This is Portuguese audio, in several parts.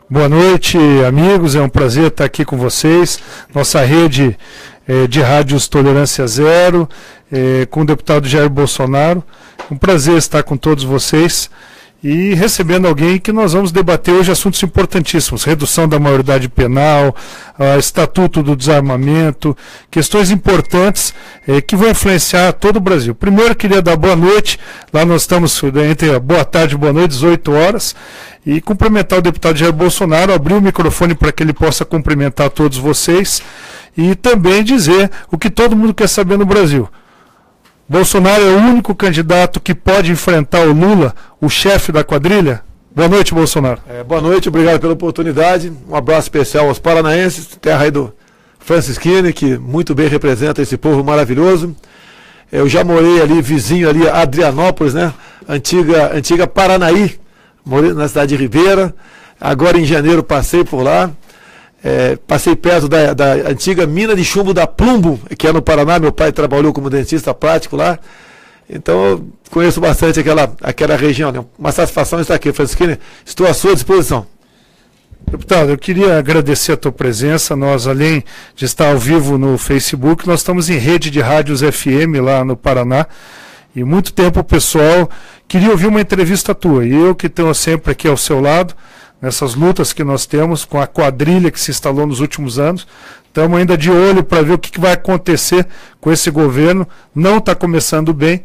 Boa noite, amigos. É um prazer estar aqui com vocês. Nossa rede de rádios Tolerância Zero, com o deputado Jair Bolsonaro. Um prazer estar com todos vocês e recebendo alguém que nós vamos debater hoje assuntos importantíssimos: redução da maioridade penal, estatuto do desarmamento, questões importantes que vão influenciar todo o Brasil. Primeiro, queria dar boa noite. Lá nós estamos entre boa tarde e boa noite, 18 horas. E cumprimentar o deputado Jair Bolsonaro, abrir o microfone para que ele possa cumprimentar todos vocês e também dizer o que todo mundo quer saber no Brasil. Bolsonaro é o único candidato que pode enfrentar o Lula, o chefe da quadrilha? Boa noite, Bolsonaro. Boa noite, obrigado pela oportunidade. Um abraço especial aos paranaenses, terra aí do Francisquini, que muito bem representa esse povo maravilhoso. Eu já morei ali, vizinho ali, Adrianópolis, né? Antiga Paranaí. Morei na cidade de Ribeira, agora em janeiro passei por lá, passei perto da antiga mina de chumbo da Plumbo, que é no Paraná. Meu pai trabalhou como dentista prático lá, então eu conheço bastante aquela região, né? Uma satisfação estar aqui, Francisquini, estou à sua disposição. Deputado, eu queria agradecer a tua presença. Nós, além de estar ao vivo no Facebook, nós estamos em rede de rádios FM lá no Paraná. E muito tempo o pessoal queria ouvir uma entrevista tua. E eu, que estou sempre aqui ao seu lado, nessas lutas que nós temos com a quadrilha que se instalou nos últimos anos, estamos ainda de olho para ver o que vai acontecer com esse governo. Não está começando bem.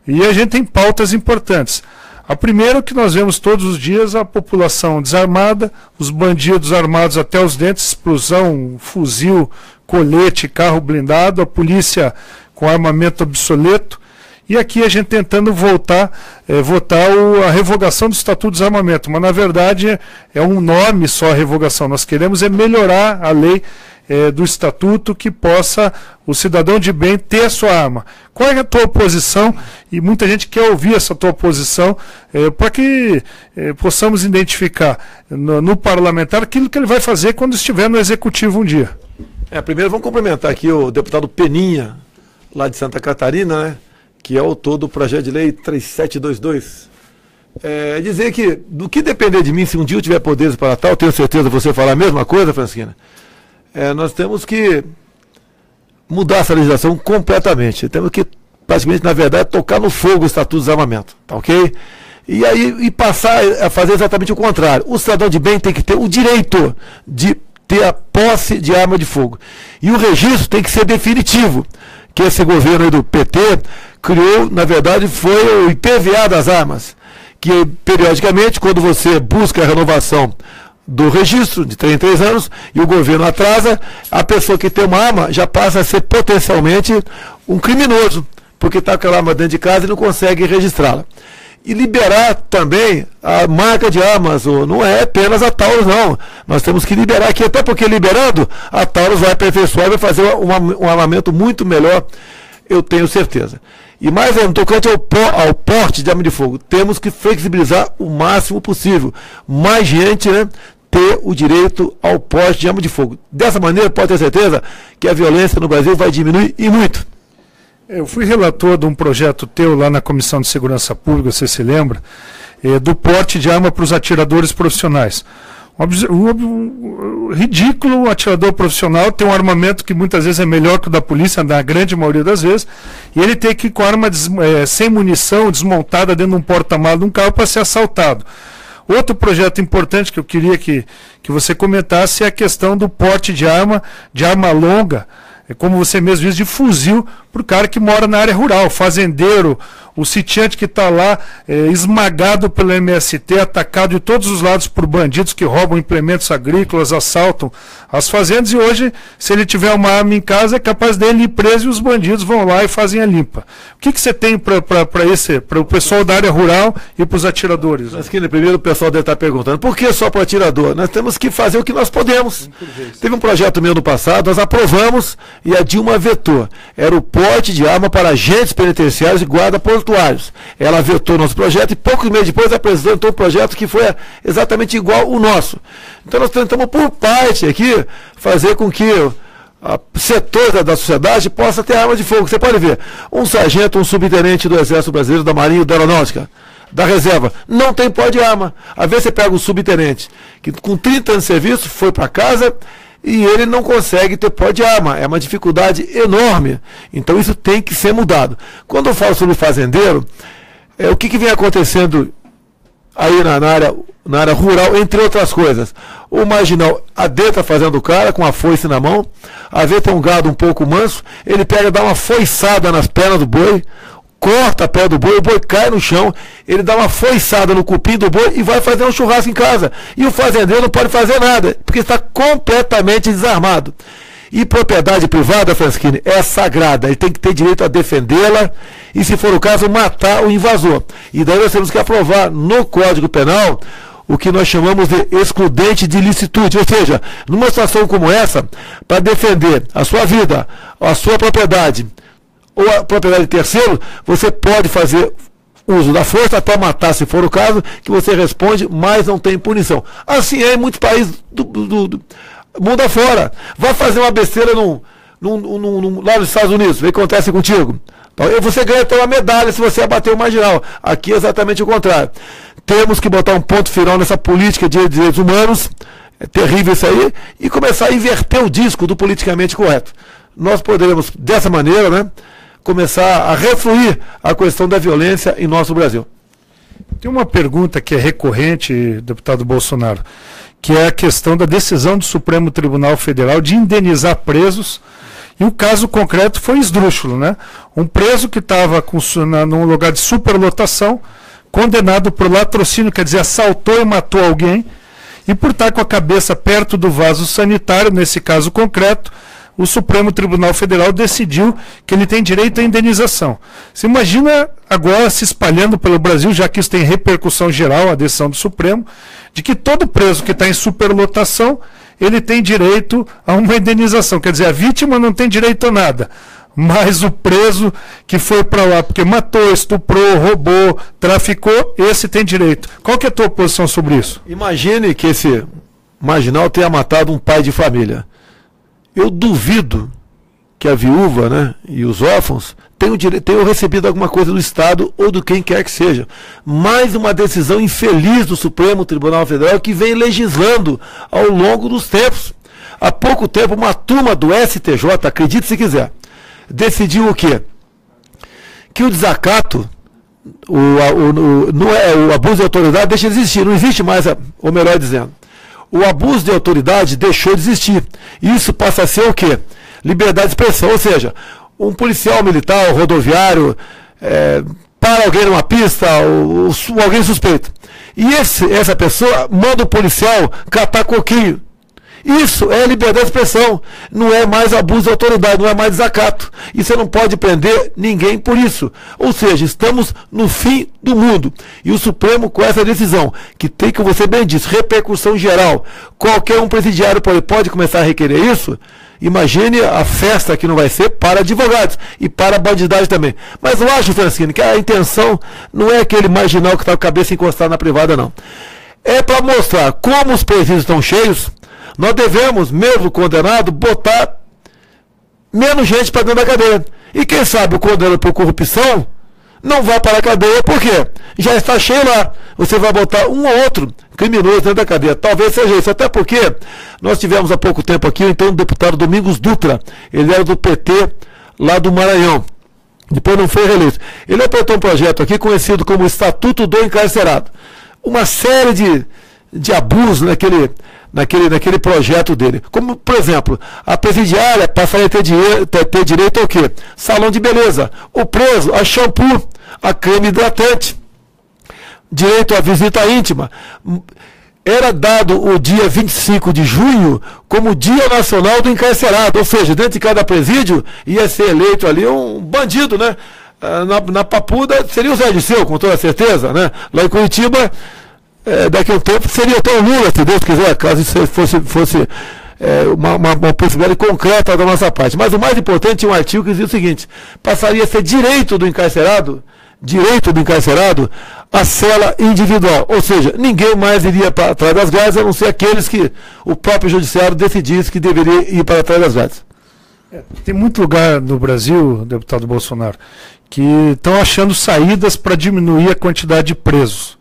E a gente tem pautas importantes. A primeira é que nós vemos todos os dias: a população desarmada, os bandidos armados até os dentes, explosão, fuzil, colete, carro blindado, a polícia com armamento obsoleto. E aqui a gente tentando votar a revogação do Estatuto do Desarmamento, mas na verdade é um nome só, a revogação. Nós queremos melhorar a lei do Estatuto, que possa o cidadão de bem ter a sua arma. Qual é a tua posição? E muita gente quer ouvir essa tua posição, para que possamos identificar no parlamentar aquilo que ele vai fazer quando estiver no Executivo um dia. Primeiro vamos cumprimentar aqui o deputado Peninha, lá de Santa Catarina, né? Que é autor do projeto de lei 3722. Dizer que, do que depender de mim, se um dia eu tiver poderes para tal, tenho certeza que você falar a mesma coisa, Francisquina, nós temos que mudar essa legislação completamente. Temos que, praticamente, na verdade, tocar no fogo o Estatuto do Desarmamento, tá ok? E passar a fazer exatamente o contrário. O cidadão de bem tem que ter o direito de ter a posse de arma de fogo. E o registro tem que ser definitivo, que esse governo aí do PT criou. Na verdade, foi o IPVA das armas, que periodicamente, quando você busca a renovação do registro de 3 em 3 anos e o governo atrasa, a pessoa que tem uma arma já passa a ser potencialmente um criminoso, porque está com aquela arma dentro de casa e não consegue registrá-la. E liberar também a marca de armas, não é apenas a Taurus, não. Nós temos que liberar aqui, até porque liberando, a Taurus vai aperfeiçoar e vai fazer um armamento muito melhor, eu tenho certeza. E mais no tocante ao porte de arma de fogo, temos que flexibilizar o máximo possível. Mais gente, né, ter o direito ao porte de arma de fogo. Dessa maneira, pode ter certeza que a violência no Brasil vai diminuir, e muito. Eu fui relator de um projeto teu lá na Comissão de Segurança Pública, você se lembra, do porte de arma para os atiradores profissionais. Ridículo. O atirador profissional tem um armamento que muitas vezes é melhor que o da polícia, na grande maioria das vezes, e ele tem que ir com a arma sem munição, desmontada dentro de um porta-malas de um carro para ser assaltado. Outro projeto importante que eu queria que você comentasse é a questão do porte de arma longa, como você mesmo diz, de fuzil, para o cara que mora na área rural, fazendeiro, o sitiante que está lá esmagado pelo MST, atacado de todos os lados por bandidos que roubam implementos agrícolas, assaltam as fazendas, e hoje, se ele tiver uma arma em casa, é capaz dele ir preso e os bandidos vão lá e fazem a limpa. O que você tem para o pessoal da área rural e para os atiradores? Mas que primeiro o pessoal deve estar perguntando, por que só para o atirador? Nós temos que fazer o que nós podemos. Teve um projeto meu no passado, nós aprovamos e a Dilma vetou. Era o porte de arma para agentes penitenciários e guarda portuários. Ela vetou nosso projeto e poucos meses depois apresentou um projeto que foi exatamente igual ao nosso. Então nós tentamos, por parte aqui, fazer com que setor da sociedade possa ter arma de fogo. Você pode ver, um sargento, um subtenente do Exército Brasileiro, da Marinha, da Aeronáutica, da reserva, não tem porte de arma. Às vezes você pega um subtenente que com 30 anos de serviço foi para casa e ele não consegue ter porte de arma. É uma dificuldade enorme. Então isso tem que ser mudado. Quando eu falo sobre fazendeiro, o que vem acontecendo aí na área rural, entre outras coisas? O marginal adentra fazendo o cara com a foice na mão, às vezes tem um gado um pouco manso, ele pega e dá uma foiçada nas pernas do boi, corta a perna do boi, o boi cai no chão, ele dá uma foiçada no cupim do boi e vai fazer um churrasco em casa. E o fazendeiro não pode fazer nada, porque está completamente desarmado. E propriedade privada, Franschini, é sagrada, ele tem que ter direito a defendê-la e, se for o caso, matar o invasor. E daí nós temos que aprovar no Código Penal o que nós chamamos de excludente de ilicitude, ou seja, numa situação como essa, para defender a sua vida, a sua propriedade ou a propriedade de terceiro, você pode fazer uso da força até matar, se for o caso, que você responde, mas não tem punição. Assim é em muitos países do mundo afora. Vai fazer uma besteira lá nos Estados Unidos, vê o que acontece contigo. Então, você ganha até uma medalha se você abater o marginal. Aqui é exatamente o contrário. Temos que botar um ponto final nessa política de direitos humanos, é terrível isso aí, e começar a inverter o disco do politicamente correto. Nós poderemos, dessa maneira, né, começar a refluir a questão da violência em nosso Brasil. Tem uma pergunta que é recorrente, deputado Bolsonaro, que é a questão da decisão do Supremo Tribunal Federal de indenizar presos, e o caso concreto foi esdrúxulo, né? Um preso que estava num lugar de superlotação, condenado por latrocínio, quer dizer, assaltou e matou alguém, e por estar com a cabeça perto do vaso sanitário, nesse caso concreto, o Supremo Tribunal Federal decidiu que ele tem direito à indenização. Você imagina agora se espalhando pelo Brasil, já que isso tem repercussão geral, a decisão do Supremo, de que todo preso que está em superlotação, ele tem direito a uma indenização. Quer dizer, a vítima não tem direito a nada, mas o preso que foi para lá porque matou, estuprou, roubou, traficou, esse tem direito. Qual que é a tua posição sobre isso? Imagine que esse marginal tenha matado um pai de família. Eu duvido que a viúva, né, e os órfãos tenham recebido alguma coisa do Estado ou do quem quer que seja. Mais uma decisão infeliz do Supremo Tribunal Federal que vem legislando ao longo dos tempos. Há pouco tempo, uma turma do STJ, acredite se quiser, decidiu o quê? Que o desacato, o abuso de autoridade deixa de existir, não existe mais, ou melhor dizendo, o abuso de autoridade deixou de existir. Isso passa a ser o quê? Liberdade de expressão, ou seja, um policial militar, rodoviário, para alguém numa pista, ou alguém suspeito. E essa pessoa manda o policial catar coquinho. Isso é liberdade de expressão, não é mais abuso de autoridade, não é mais desacato. E você não pode prender ninguém por isso. Ou seja, estamos no fim do mundo. E o Supremo, com essa decisão, que tem, que você bem disse, repercussão geral, qualquer um presidiário pode começar a requerer isso. Imagine a festa que não vai ser para advogados e para a bandidagem também. Mas eu acho, Franschini, que a intenção não é aquele marginal que está com a cabeça encostada na privada, não. É para mostrar como os presídios estão cheios. Nós devemos, mesmo condenado, botar menos gente para dentro da cadeia. E quem sabe o condenado por corrupção não vai para a cadeia, por quê? Já está cheio lá. Você vai botar um ou outro criminoso dentro da cadeia. Talvez seja isso. Até porque nós tivemos há pouco tempo aqui, então, o deputado Domingos Dutra. Ele era do PT lá do Maranhão. Depois não foi reeleito. Ele apresentou um projeto aqui conhecido como Estatuto do Encarcerado. Uma série de abusos naquele projeto dele. Como, por exemplo, a presidiária passaria a ter direito ao quê? Salão de beleza. O preso a shampoo, a creme hidratante. Direito à visita íntima. Era dado o dia 25 de junho como Dia Nacional do Encarcerado. Ou seja, dentro de cada presídio ia ser eleito ali um bandido, né? Na Papuda seria o Zé Disseu, com toda certeza, né? Lá em Curitiba, daqui a um tempo seria até o Lula, se Deus quiser, caso isso fosse uma possibilidade concreta da nossa parte. Mas o mais importante é um artigo que dizia o seguinte: passaria a ser direito do encarcerado a cela individual, ou seja, ninguém mais iria para trás das grades, a não ser aqueles que o próprio judiciário decidisse que deveria ir para trás das grades. Tem muito lugar no Brasil, deputado Bolsonaro, que estão achando saídas para diminuir a quantidade de presos.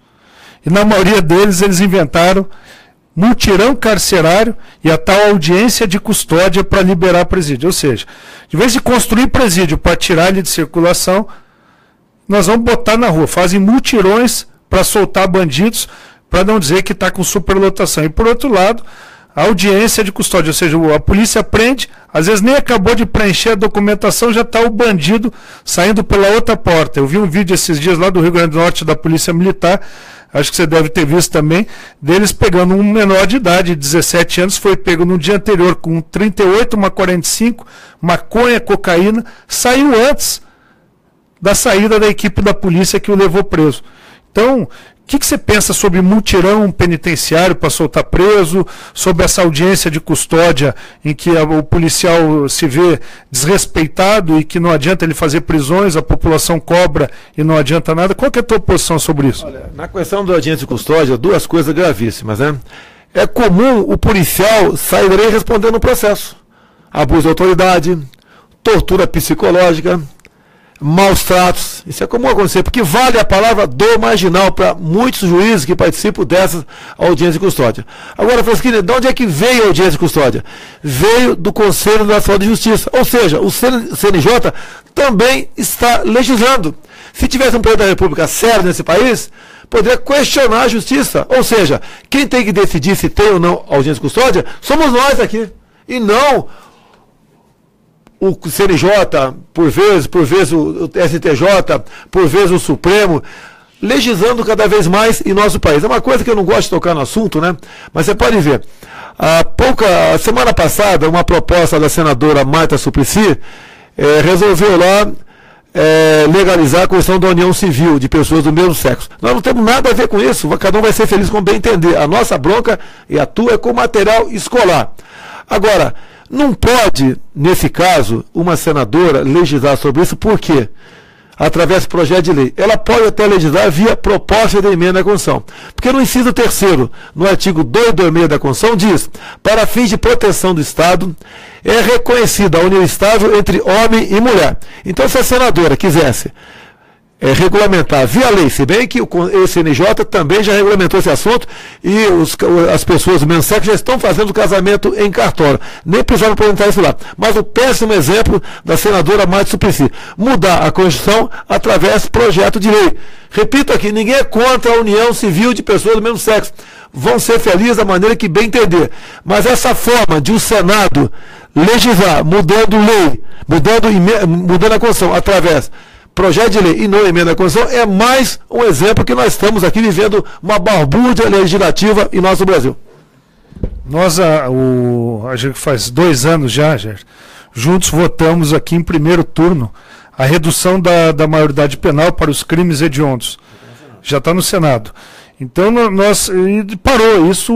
E na maioria deles, eles inventaram mutirão carcerário e a tal audiência de custódia para liberar presídio. Ou seja, de vez de construir presídio para tirar ele de circulação, nós vamos botar na rua. Fazem mutirões para soltar bandidos, para não dizer que está com superlotação. E por outro lado, a audiência de custódia, ou seja, a polícia prende, às vezes nem acabou de preencher a documentação, já está o bandido saindo pela outra porta. Eu vi um vídeo esses dias lá do Rio Grande do Norte da Polícia Militar, acho que você deve ter visto também, deles pegando um menor de idade, 17 anos, foi pego no dia anterior com 38, uma 45, maconha, cocaína, saiu antes da saída da equipe da polícia que o levou preso. Então, o que você pensa sobre mutirão penitenciário para soltar preso, sobre essa audiência de custódia em que o policial se vê desrespeitado e que não adianta ele fazer prisões, a população cobra e não adianta nada? Qual que é a tua posição sobre isso? Olha, na questão da audiência de custódia, duas coisas gravíssimas, né? É comum o policial sair daí respondendo o processo. Abuso de autoridade, tortura psicológica, maus tratos, isso é comum acontecer, porque vale a palavra dor marginal para muitos juízes que participam dessas audiências de custódia. Agora, Francisquini, de onde é que veio a audiência de custódia? Veio do Conselho Nacional de Justiça, ou seja, o CNJ também está legislando. Se tivesse um presidente da República sério nesse país, poderia questionar a justiça, ou seja, quem tem que decidir se tem ou não audiência de custódia somos nós aqui, e não o CNJ, por vezes o STJ, por vezes o Supremo, legislando cada vez mais em nosso país. É uma coisa que eu não gosto de tocar no assunto, né? Mas você pode ver, a semana passada, uma proposta da senadora Marta Suplicy resolveu lá legalizar a questão da união civil de pessoas do mesmo sexo. Nós não temos nada a ver com isso, cada um vai ser feliz como bem entender. A nossa bronca e a tua é com material escolar. Agora, não pode, nesse caso, uma senadora legislar sobre isso, por quê? Através do projeto de lei. Ela pode até legislar via proposta de emenda à Constituição. Porque no inciso 3º, no artigo 226 da Constituição, diz: para fins de proteção do Estado, é reconhecida a união estável entre homem e mulher. Então, se a senadora quisesse regulamentar via lei, se bem que o CNJ também já regulamentou esse assunto e as pessoas do mesmo sexo já estão fazendo o casamento em cartório. Nem precisava apresentar isso lá. Mas o péssimo exemplo da senadora Marta Suplicy, mudar a Constituição através do projeto de lei. Repito aqui, ninguém é contra a união civil de pessoas do mesmo sexo. Vão ser felizes da maneira que bem entender. Mas essa forma de o Senado legislar, mudando lei, mudando a Constituição através projeto de lei e não emenda à Constituição, é mais um exemplo que nós estamos aqui vivendo uma balbúrdia legislativa em nosso Brasil. Nós, a gente faz 2 anos já, juntos votamos aqui em primeiro turno a redução da maioridade penal para os crimes hediondos. Já está no Senado. Então, parou isso,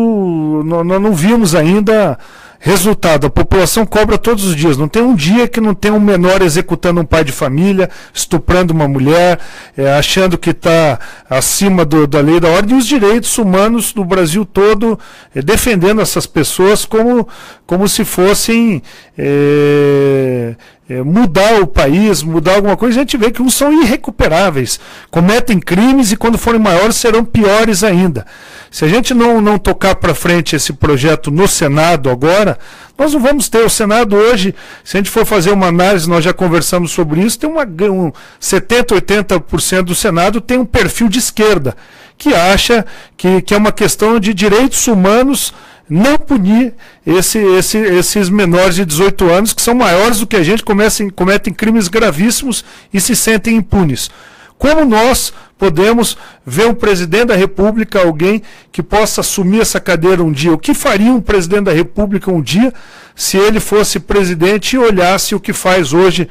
nós não vimos ainda resultado. A população cobra todos os dias. Não tem um dia que não tem um menor executando um pai de família, estuprando uma mulher, achando que está acima da lei, da ordem, e os direitos humanos do Brasil todo defendendo essas pessoas como se fossem mudar o país, mudar alguma coisa. A gente vê que uns são irrecuperáveis, cometem crimes e quando forem maiores serão piores ainda. Se a gente não tocar para frente esse projeto no Senado agora, nós não vamos ter. O Senado hoje, se a gente for fazer uma análise, nós já conversamos sobre isso, tem 70%, 80% do Senado tem um perfil de esquerda, que acha que é uma questão de direitos humanos não punir esses menores de 18 anos, que são maiores do que a gente, cometem crimes gravíssimos e se sentem impunes. Como nós podemos ver um presidente da República, alguém que possa assumir essa cadeira um dia? O que faria um presidente da República um dia se ele fosse presidente e olhasse o que faz hoje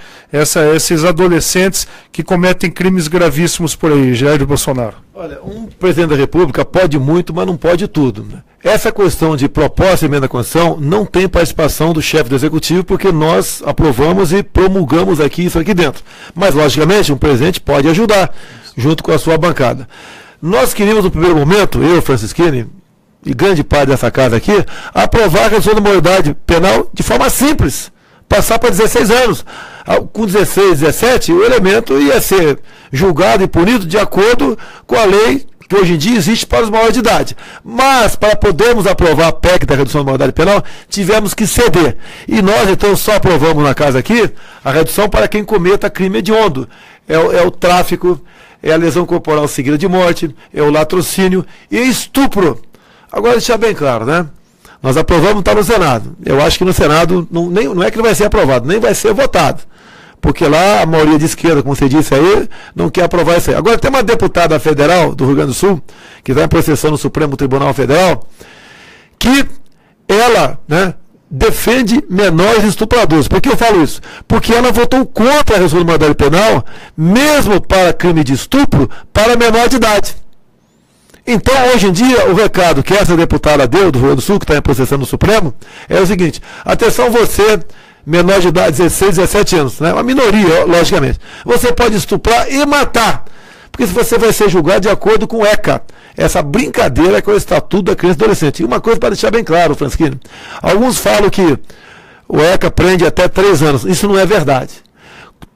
esses adolescentes que cometem crimes gravíssimos por aí, Jair Bolsonaro? Olha, um presidente da República pode muito, mas não pode tudo, né? Essa questão de proposta e emenda à Constituição não tem participação do chefe do Executivo, porque nós aprovamos e promulgamos isso aqui dentro. Mas, logicamente, um presidente pode ajudar, junto com a sua bancada. Nós queríamos, no primeiro momento, eu, Francisquini, e grande parte dessa casa aqui, aprovar a redução da maioridade penal de forma simples, passar para 16 anos. Com 16, 17, o elemento ia ser julgado e punido de acordo com a lei que hoje em dia existe para os maiores de idade. Mas, para podermos aprovar a PEC da redução da maioridade penal, tivemos que ceder. E nós, então, só aprovamos na casa aqui a redução para quem cometa crime hediondo. É o tráfico, é a lesão corporal seguida de morte, é o latrocínio e estupro. Agora, deixar bem claro, né? Nós aprovamos, está no Senado. Eu acho que no Senado não é que não vai ser aprovado, nem vai ser votado. Porque lá a maioria de esquerda, como você disse aí, não quer aprovar isso aí. Agora tem uma deputada federal do Rio Grande do Sul, que está em processão no Supremo Tribunal Federal, que ela, né, defende menores estupradores. Por que eu falo isso? Porque ela votou contra a redução da maioridade penal, mesmo para crime de estupro, para menor de idade. Então, hoje em dia, o recado que essa deputada deu do Rio Grande do Sul, que está em processão no Supremo, é o seguinte: atenção você, menor de idade, 16, 17 anos, né? Uma minoria, logicamente. Você pode estuprar e matar, porque você vai ser julgado de acordo com o ECA, essa brincadeira com o Estatuto da Criança e Adolescente. E uma coisa para deixar bem claro, Francisquinho, alguns falam que o ECA prende até 3 anos. Isso não é verdade.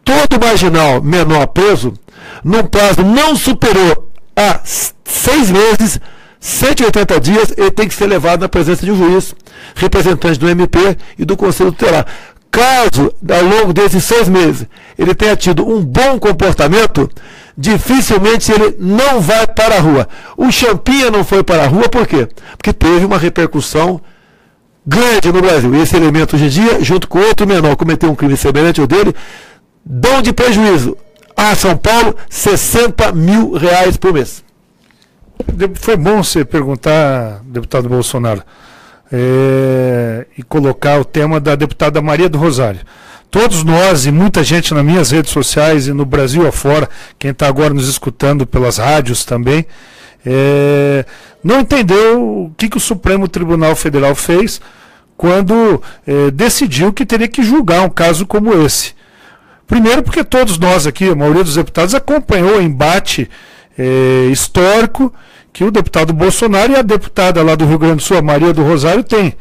Todo marginal menor preso, num prazo não superior a 6 meses, 180 dias, ele tem que ser levado na presença de um juiz, representante do MP e do Conselho Tutelar. Caso, ao longo desses 6 meses, ele tenha tido um bom comportamento, dificilmente ele não vai para a rua. O Champinha não foi para a rua, por quê? Porque teve uma repercussão grande no Brasil. E esse elemento, hoje em dia, junto com outro menor, cometeu um crime semelhante ao dele, dão de prejuízo a São Paulo R$60 mil por mês. Foi bom você perguntar, deputado Bolsonaro, e colocar o tema da deputada Maria do Rosário. Todos nós e muita gente nas minhas redes sociais e no Brasil afora, quem está agora nos escutando pelas rádios também, não entendeu o que o Supremo Tribunal Federal fez quando decidiu que teria que julgar um caso como esse. Primeiro porque todos nós aqui, a maioria dos deputados, acompanhou o embate histórico que o deputado Bolsonaro e a deputada lá do Rio Grande do Sul, a Maria do Rosário, tem.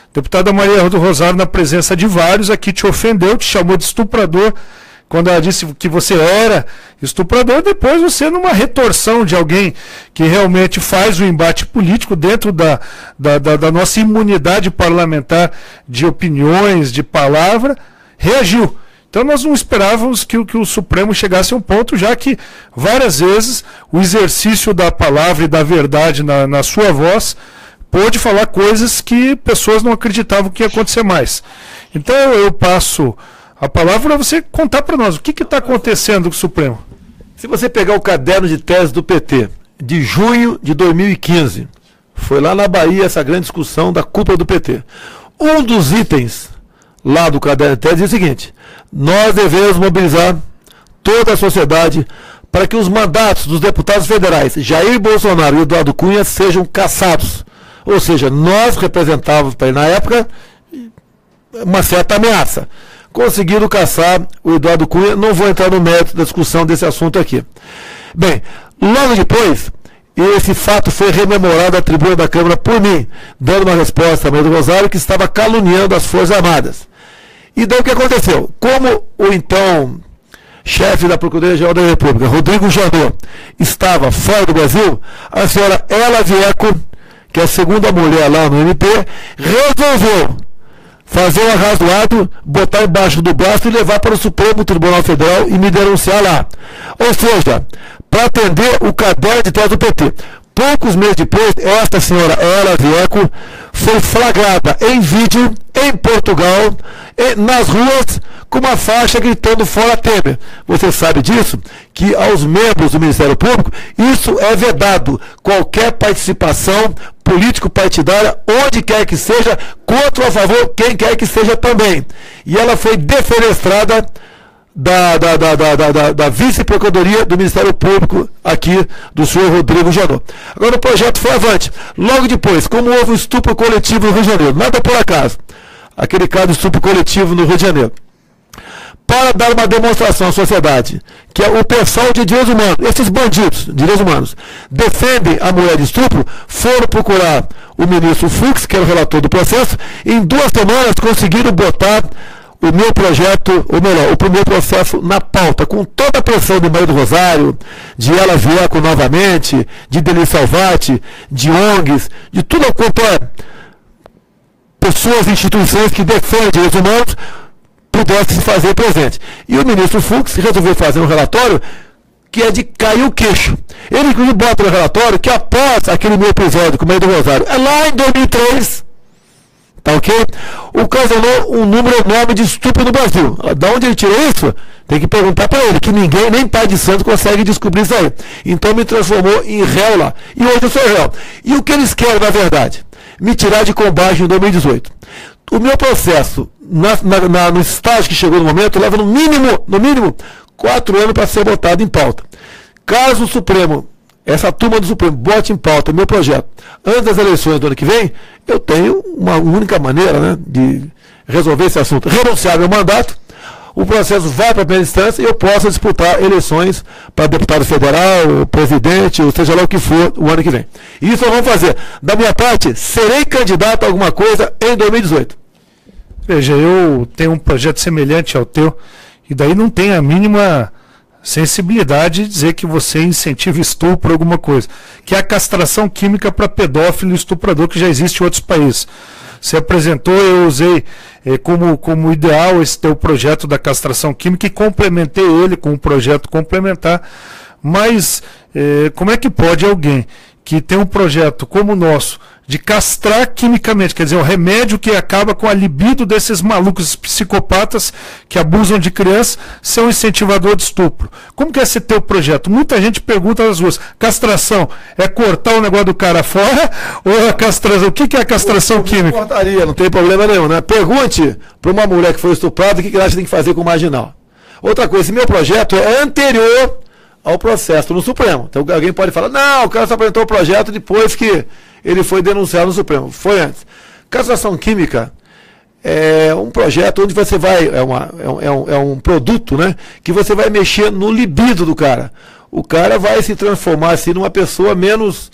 A deputada Maria do Rosário, na presença de vários, aqui te ofendeu, te chamou de estuprador, quando ela disse que você era estuprador. Depois você, numa retorção de alguém que realmente faz o embate político dentro da nossa imunidade parlamentar de opiniões, de palavra, reagiu. Então nós não esperávamos que o Supremo chegasse a um ponto, já que várias vezes o exercício da palavra e da verdade na sua voz pôde falar coisas que pessoas não acreditavam que ia acontecer mais. Então eu passo a palavra para você contar para nós o que está acontecendo com o Supremo. Se você pegar o caderno de tese do PT, de junho de 2015, foi lá na Bahia essa grande discussão da cúpula do PT. Um dos itens lá do caderno de tese diz o seguinte: nós devemos mobilizar toda a sociedade para que os mandatos dos deputados federais Jair Bolsonaro e Eduardo Cunha sejam cassados. Ou seja, nós representávamos para ele, na época, uma certa ameaça. Conseguiram caçar o Eduardo Cunha, não vou entrar no mérito da discussão desse assunto aqui. Bem, logo depois, esse fato foi rememorado à tribuna da Câmara por mim, dando uma resposta a Maria do Rosário, que estava caluniando as Forças Armadas. E daí o que aconteceu? Como o então chefe da Procuradoria-Geral da República, Rodrigo Janot, estava fora do Brasil, a senhora Ela Vieco, que é a segunda mulher lá no MP, resolveu fazer um arrazoado, botar embaixo do braço e levar para o Supremo Tribunal Federal e me denunciar lá. Ou seja, para atender o caderno de tese do PT. Poucos meses depois, esta senhora Ela Vieco foi flagrada em vídeo em Portugal, nas ruas, com uma faixa gritando "Fora Temer". Você sabe disso? Que aos membros do Ministério Público, isso é vedado. Qualquer participação político-partidária, onde quer que seja, contra ou a favor, quem quer que seja também. E ela foi defenestrada da vice-procuradoria do Ministério Público aqui do senhor Rodrigo Janot. Agora o projeto foi avante. Logo depois, como houve um estupro coletivo no Rio de Janeiro, nada por acaso, aquele caso de estupro coletivo no Rio de Janeiro, para dar uma demonstração à sociedade que o pessoal de direitos humanos, esses bandidos de direitos humanos, defendem a mulher de estupro, foram procurar o ministro Fux, que era o relator do processo, e em 2 semanas conseguiram botar o meu projeto, ou melhor, o primeiro processo na pauta, com toda a pressão de Maria do Rosário, de Ela Vieco novamente, de Denise Salvati, de ONGs, de tudo quanto é pessoas e instituições que defendem direitos humanos, pudesse se fazer presente. E o ministro Fux resolveu fazer um relatório que é de cair o queixo. Ele inclusive bota no relatório que após aquele meu episódio com o Maria do Rosário, é lá em 2003, tá ok? Ocasionou um número enorme de estupro no Brasil. Da onde ele tirou isso? Tem que perguntar para ele, que ninguém, nem pai de santo, consegue descobrir isso aí. Então me transformou em réu lá. E hoje eu sou réu. E o que eles querem, na verdade? Me tirar de combate em 2018. O meu processo, no estágio que chegou no momento, leva no mínimo 4 anos para ser botado em pauta. Caso o Supremo, essa turma do Supremo, bote em pauta meu projeto antes das eleições do ano que vem, eu tenho uma única maneira, né, de resolver esse assunto. Renunciar meu mandato, o processo vai para a primeira instância e eu posso disputar eleições para deputado federal, presidente, ou seja lá o que for, o ano que vem. E isso nós vamos fazer. Da minha parte, serei candidato a alguma coisa em 2018. Veja, eu tenho um projeto semelhante ao teu, e daí não tem a mínima sensibilidade de dizer que você incentiva estupro ou alguma coisa, que é a castração química para pedófilo e estuprador, que já existe em outros países. Você apresentou, eu usei como ideal esse teu projeto da castração química e complementei ele com um projeto complementar. Mas como é que pode alguém que tem um projeto como o nosso de castrar quimicamente, quer dizer, um remédio que acaba com a libido desses malucos psicopatas que abusam de crianças, ser um incentivador de estupro? Como que é esse teu projeto? Muita gente pergunta nas ruas, castração é cortar o negócio do cara fora ou a castração? O que é a castração química? Cortaria, não tem problema nenhum, né? Pergunte para uma mulher que foi estuprada o que ela acha que tem que fazer com o marginal. Outra coisa, esse meu projeto é anterior ao processo no Supremo. Então alguém pode falar, não, o cara só apresentou o projeto depois que ele foi denunciado no Supremo. Foi antes. Castração química é um projeto onde você vai, é um produto, né, que você vai mexer no libido do cara. O cara vai se transformar assim numa pessoa menos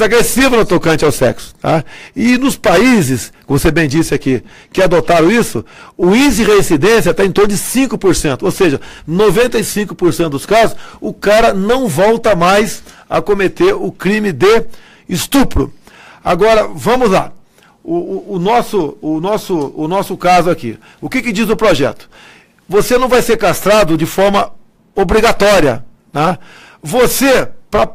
agressiva no tocante ao sexo. Tá? E nos países, como você bem disse aqui, que adotaram isso, o índice de reincidência está em torno de 5%. Ou seja, 95% dos casos, o cara não volta mais a cometer o crime de estupro. Agora, vamos lá. O nosso caso aqui. O que diz o projeto? Você não vai ser castrado de forma obrigatória. Tá? Você,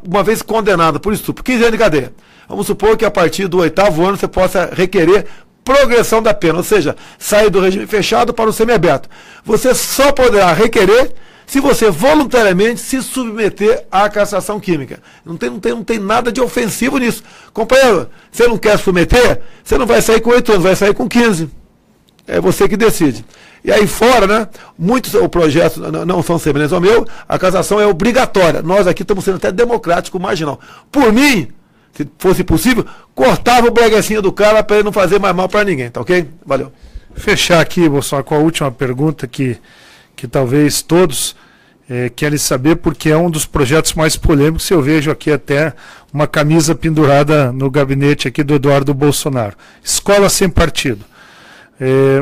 uma vez condenado por estupro, 15 anos de cadeia, vamos supor que a partir do 8º ano você possa requerer progressão da pena, ou seja, sair do regime fechado para o semiaberto. Você só poderá requerer se você voluntariamente se submeter à castração química. Não tem nada de ofensivo nisso. Companheiro, você não quer se submeter, você não vai sair com 8 anos, vai sair com 15. É você que decide. E aí fora, né, muitos projetos não são semelhantes ao meu, a castração é obrigatória. Nós aqui estamos sendo até democrático marginal. Por mim, se fosse possível, cortava o breguecinho do cara para ele não fazer mais mal para ninguém, tá ok? Valeu. Fechar aqui, Bolsonaro, com a última pergunta que talvez todos querem saber, porque é um dos projetos mais polêmicos. Eu vejo aqui até uma camisa pendurada no gabinete aqui do Eduardo Bolsonaro. Escola sem partido.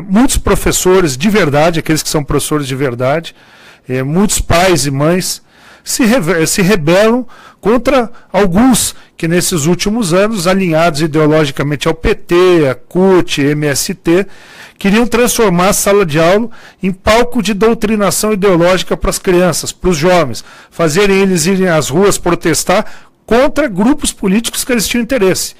Muitos professores de verdade, aqueles que são professores de verdade, muitos pais e mães se rebelam contra alguns que nesses últimos anos, alinhados ideologicamente ao PT, a CUT, MST, queriam transformar a sala de aula em palco de doutrinação ideológica para as crianças, para os jovens, fazerem eles irem às ruas protestar contra grupos políticos que eles tinham interesse.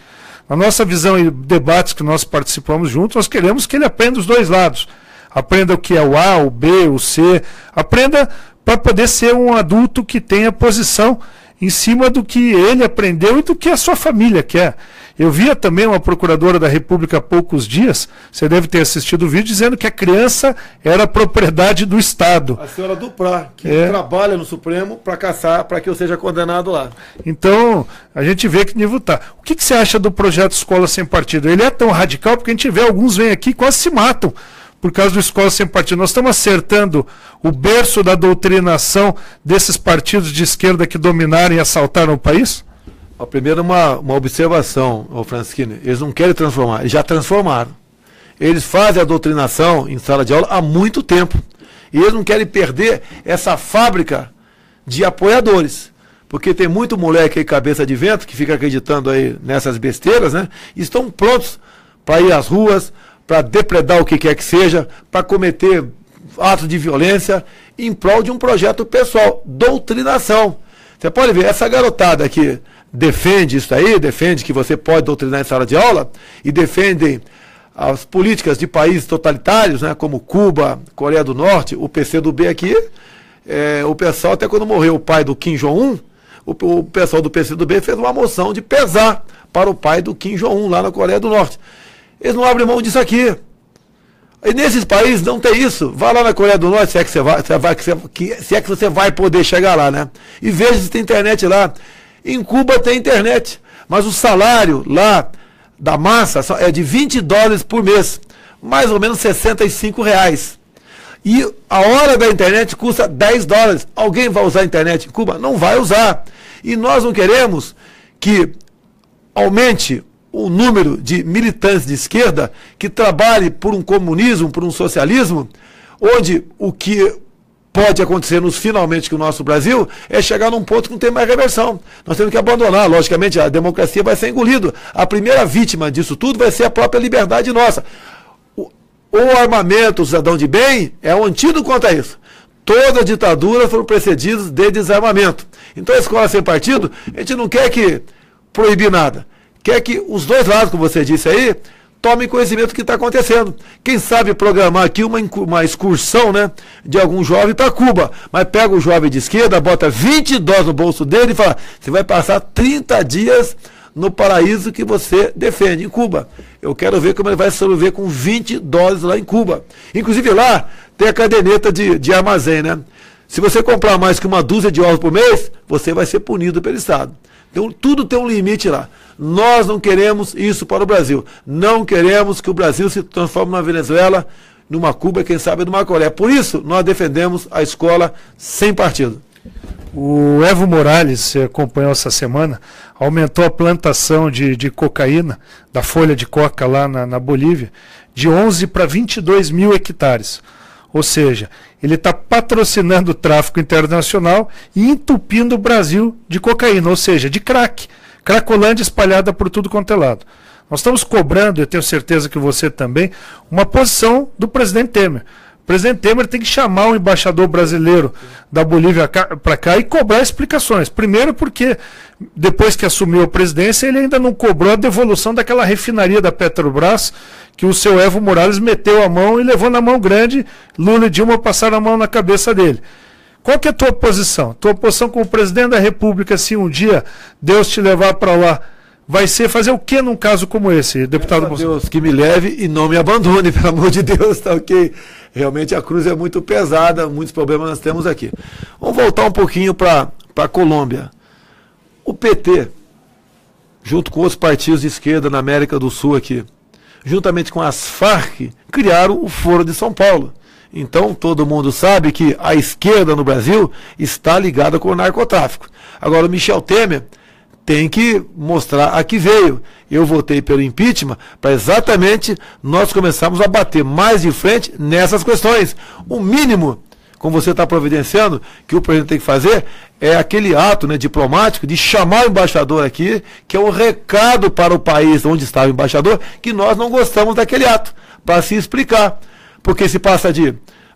Na nossa visão e debates que nós participamos juntos, nós queremos que ele aprenda os dois lados. Aprenda o que é o A, o B, o C. Aprenda para poder ser um adulto que tenha posição em cima do que ele aprendeu e do que a sua família quer. Eu via também uma procuradora da República há poucos dias, você deve ter assistido o vídeo, dizendo que a criança era propriedade do Estado. A senhora Duprá, que trabalha no Supremo para caçar, para que eu seja condenado lá. Então, a gente vê que nível está. O que você acha do projeto Escola Sem Partido? Ele é tão radical porque a gente vê alguns vêm aqui e quase se matam por causa do Escola Sem Partido. Nós estamos acertando o berço da doutrinação desses partidos de esquerda que dominaram e assaltaram o país? Primeiro uma observação, Francisquini, eles não querem transformar, eles já transformaram. eles fazem a doutrinação em sala de aula há muito tempo. E eles não querem perder essa fábrica de apoiadores. Porque tem muito moleque aí, cabeça de vento, que fica acreditando aí nessas besteiras, né? E estão prontos para ir às ruas, para depredar o que quer que seja, para cometer atos de violência em prol de um projeto pessoal, doutrinação. Você pode ver, essa garotada que defende isso aí, defende que você pode doutrinar em sala de aula, e defendem as políticas de países totalitários, né, como Cuba, Coreia do Norte, o PCdoB aqui, o pessoal, até quando morreu o pai do Kim Jong-un, o pessoal do PCdoB fez uma moção de pesar para o pai do Kim Jong-un lá na Coreia do Norte. Eles não abrem mão disso aqui. E nesses países não tem isso. Vá lá na Coreia do Norte, se é que você vai poder chegar lá, né? E veja se tem internet lá. Em Cuba tem internet, mas o salário lá da massa é de $20 por mês, mais ou menos R$65. E a hora da internet custa $10. Alguém vai usar a internet em Cuba? Não vai usar. E nós não queremos que aumente o número de militantes de esquerda que trabalhe por um comunismo, por um socialismo, onde o que pode acontecer finalmente com o nosso Brasil é chegar num ponto que não tem mais reversão. Nós temos que abandonar, logicamente, a democracia vai ser engolida. A primeira vítima disso tudo vai ser a própria liberdade nossa. O armamento, o cidadão de bem, é um antídoto contra isso. Todas as ditaduras foram precedidas de desarmamento. Então a escola sem partido, a gente não quer que proibir nada. Quer que os dois lados, como você disse aí, tomem conhecimento do que está acontecendo. Quem sabe programar aqui uma excursão, né, de algum jovem para Cuba, mas pega o jovem de esquerda, bota $20 no bolso dele e fala, você vai passar 30 dias no paraíso que você defende em Cuba. Eu quero ver como ele vai sobreviver com $20 lá em Cuba. Inclusive lá tem a caderneta de armazém, né? Se você comprar mais que uma dúzia de ovos por mês, você vai ser punido pelo Estado. Então, tudo tem um limite lá. Nós não queremos isso para o Brasil. Não queremos que o Brasil se transforme numa Venezuela, numa Cuba, quem sabe numa Coreia. Por isso, nós defendemos a escola sem partido. O Evo Morales, você acompanhou essa semana, aumentou a plantação de cocaína, da folha de coca lá na Bolívia, de 11 para 22 mil hectares. Ou seja, ele está patrocinando o tráfico internacional e entupindo o Brasil de cocaína, ou seja, de crack. Cracolândia espalhada por tudo quanto é lado. Nós estamos cobrando, eu tenho certeza que você também, uma posição do presidente Temer. O presidente Temer tem que chamar o embaixador brasileiro da Bolívia para cá e cobrar explicações. Primeiro porque, depois que assumiu a presidência, ele ainda não cobrou a devolução daquela refinaria da Petrobras, que o seu Evo Morales meteu a mão e levou na mão grande, Lula e Dilma passaram a mão na cabeça dele. Qual que é a tua posição? Tua posição como presidente da República, se um dia Deus te levar para lá, vai ser fazer o que num caso como esse, deputado Bolsonaro? Deus que me leve e não me abandone, pelo amor de Deus, tá ok? Realmente a cruz é muito pesada, muitos problemas nós temos aqui. Vamos voltar um pouquinho para a Colômbia. O PT, junto com outros partidos de esquerda na América do Sul aqui, juntamente com as Farc, criaram o Foro de São Paulo. Então todo mundo sabe que a esquerda no Brasil está ligada com o narcotráfico. Agora o Michel Temer tem que mostrar a que veio. Eu votei pelo impeachment para exatamente nós começarmos a bater mais de frente nessas questões. O mínimo, como você está providenciando, que o presidente tem que fazer, é aquele ato, né, diplomático de chamar o embaixador aqui, que é um recado para o país onde está o embaixador, que nós não gostamos daquele ato, para se explicar. Porque se passa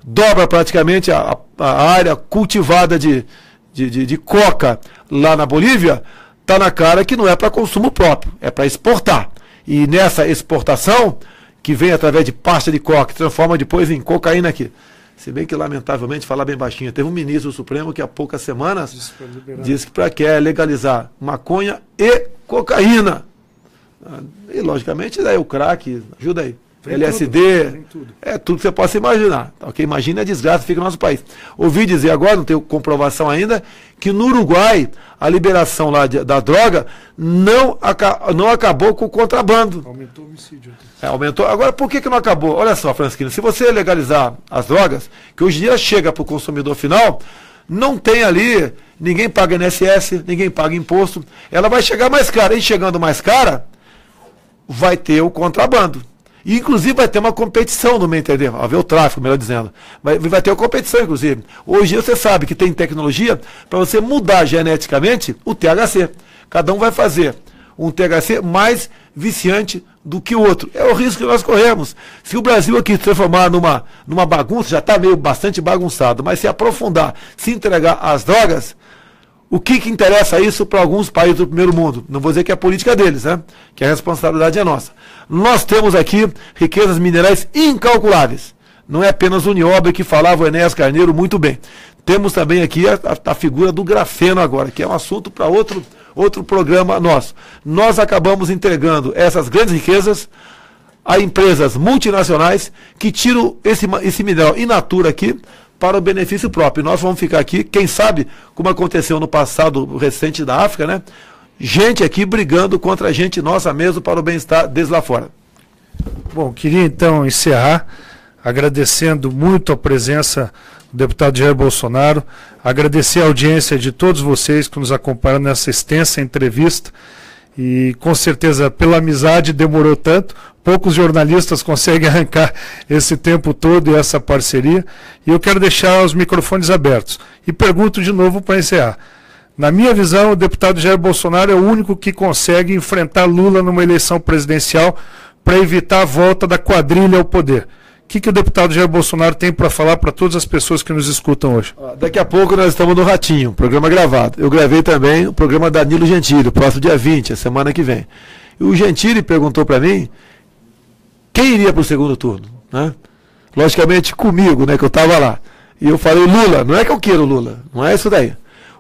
dobra praticamente a área cultivada de coca lá na Bolívia, está na cara que não é para consumo próprio, é para exportar. E nessa exportação, que vem através de pasta de coca, que transforma depois em cocaína aqui. Se bem que, lamentavelmente, falar bem baixinho, teve um ministro do Supremo que há poucas semanas disse que quer legalizar maconha e cocaína. E, logicamente, daí o crack, ajuda aí. Vem LSD, tudo. É tudo que você possa imaginar. Okay? Imagina a desgraça que fica no nosso país. Ouvi dizer agora, não tenho comprovação ainda, que no Uruguai a liberação lá da droga não acabou com o contrabando. Aumentou o homicídio. Aumentou. Agora, por que não acabou? Olha só, Francisquinho, se você legalizar as drogas, que hoje em dia chega para o consumidor final, não tem ali, ninguém paga INSS, ninguém paga imposto, ela vai chegar mais cara. E chegando mais cara, vai ter o contrabando. E, inclusive, vai ter uma competição, no meu entender, vai haver o tráfico, melhor dizendo. Vai ter uma competição, inclusive. Hoje você sabe que tem tecnologia para você mudar geneticamente o THC. Cada um vai fazer um THC mais viciante do que o outro. É o risco que nós corremos. Se o Brasil aqui se transformar numa bagunça, já está meio bastante bagunçado, mas se aprofundar, se entregar às drogas, o que interessa isso para alguns países do primeiro mundo? Não vou dizer que é a política deles, né? Que a responsabilidade é nossa. Nós temos aqui riquezas minerais incalculáveis. Não é apenas o nióbio que falava o Enéas Carneiro muito bem. Temos também aqui a figura do grafeno agora, que é um assunto para outro programa nosso. Nós acabamos entregando essas grandes riquezas a empresas multinacionais que tiram esse mineral in natura aqui para o benefício próprio. Nós vamos ficar aqui, quem sabe, como aconteceu no passado recente da África, né? Gente aqui brigando contra a gente nossa mesmo para o bem-estar deles lá fora. Bom, queria então encerrar agradecendo muito a presença do deputado Jair Bolsonaro, agradecer a audiência de todos vocês que nos acompanharam nessa extensa entrevista e com certeza pela amizade demorou tanto, poucos jornalistas conseguem arrancar esse tempo todo e essa parceria, e eu quero deixar os microfones abertos e pergunto de novo para encerrar. Na minha visão, o deputado Jair Bolsonaro é o único que consegue enfrentar Lula numa eleição presidencial para evitar a volta da quadrilha ao poder. O que o deputado Jair Bolsonaro tem para falar para todas as pessoas que nos escutam hoje? Daqui a pouco nós estamos no Ratinho, programa gravado. Eu gravei também o programa Danilo Gentili, o próximo dia 20, a semana que vem. E o Gentili perguntou para mim quem iria para o segundo turno, né? Logicamente comigo, né, que eu estava lá. E eu falei, Lula, não é que eu quero Lula, não é isso daí.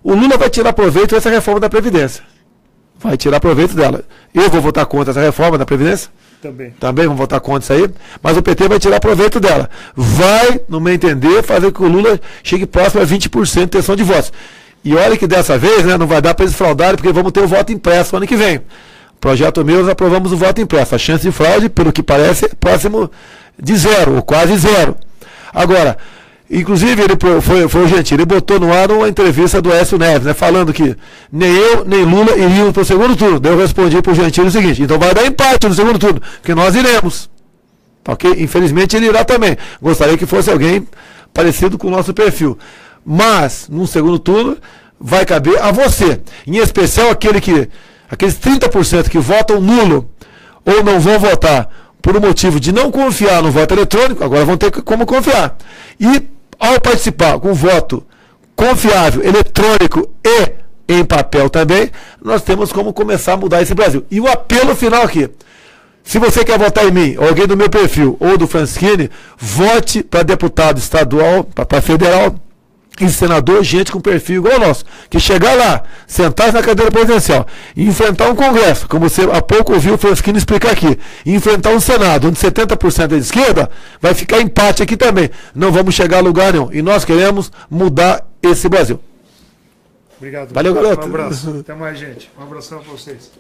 O Lula vai tirar proveito dessa reforma da Previdência. Vai tirar proveito dela. Eu vou votar contra essa reforma da Previdência? Também vamos votar contra isso aí. Mas o PT vai tirar proveito dela. Vai, no meu entender, fazer com que o Lula chegue próximo a 20% de intenção de votos. E olha que dessa vez, né, não vai dar para eles fraudarem, porque vamos ter o voto impresso ano que vem. Projeto meu, nós aprovamos o voto impresso. A chance de fraude, pelo que parece, é próximo de zero, ou quase zero. Agora, inclusive, foi o Gentili, ele botou no ar uma entrevista do Aécio Neves, né, falando que nem eu, nem Lula iríamos para o segundo turno. Daí eu respondi para o Gentili o seguinte, então vai dar empate no segundo turno, porque nós iremos. Ok? Infelizmente ele irá também. Gostaria que fosse alguém parecido com o nosso perfil. Mas, num segundo turno, vai caber a você. Em especial aqueles 30% que votam nulo ou não vão votar por um motivo de não confiar no voto eletrônico, agora vão ter como confiar. E ao participar com voto confiável, eletrônico e em papel também, nós temos como começar a mudar esse Brasil. E o apelo final aqui, se você quer votar em mim, ou alguém do meu perfil, ou do Francisquini, vote para deputado estadual, para federal e senador, gente com perfil igual ao nosso, que chegar lá, sentar-se na cadeira presidencial e enfrentar um Congresso, como você há pouco ouviu o Francisquini explicar aqui, e enfrentar um Senado, onde 70% é de esquerda, vai ficar empate aqui também. Não vamos chegar a lugar nenhum. E nós queremos mudar esse Brasil. Obrigado. Valeu, garoto. Um abraço. Até mais, gente. Um abração para vocês.